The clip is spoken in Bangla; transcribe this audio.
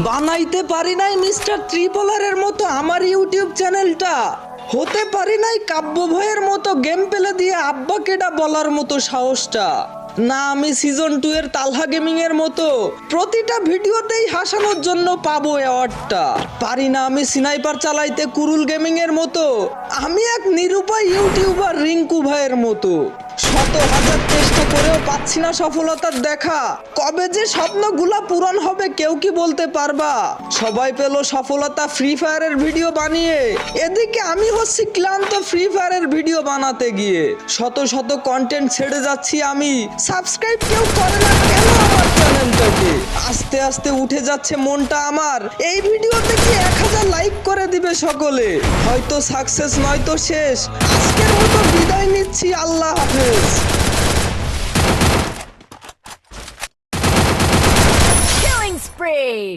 বানাইতে পারি নাই মিস্টার ত্রিপলারের মতো আমার ইউটিউব চ্যানেলটা, হতে পারি নাই কাব্য ভয়ের মতো গেম পেলে দিয়ে আব্বা কেডা বলার মতো সাহসটা, না আমি সিজন 2 এর তালহা গেমিং এর মতো প্রতিটা ভিডিওতেই হাসানোর জন্য পাবো অ্যাওয়ার্ডটা, পারি না আমি স্নাইপার চালাইতে কুরুল গেমিং এর মতো, আমি এক নিরুপায় ইউটিউবার রিঙ্কু ভাইয়ের মতো, শত হাজার চেষ্টা করেও পাচ্ছি না সফলতার দেখা, কবে যে স্বপ্নগুলা পূরণ হবে কেউ কি বলতে পারবা? সবাই পেল সফলতা ফ্রি ফায়ারের ভিডিও বানিয়ে, এদিকে আমি হচ্ছি ক্লান্ত ফ্রি ফায়ারের ভিডিও বানাতে গিয়ে, শত শত কন্টেন্ট ছেড়ে যাচ্ছি আমি, সাবস্ক্রাইব কেউ করে না কেন আমার চ্যানেলটাকে, আস্তে আস্তে উঠে যাচ্ছে মনটা আমার, এই ভিডিওতে কি 1000 লাইক করে দিবে সকলে, হয়তো সাকসেস নয়তো শেষ, আজকের মতো বিদায় নিচ্ছি, আল্লাহ হাফেজ। Killing spree!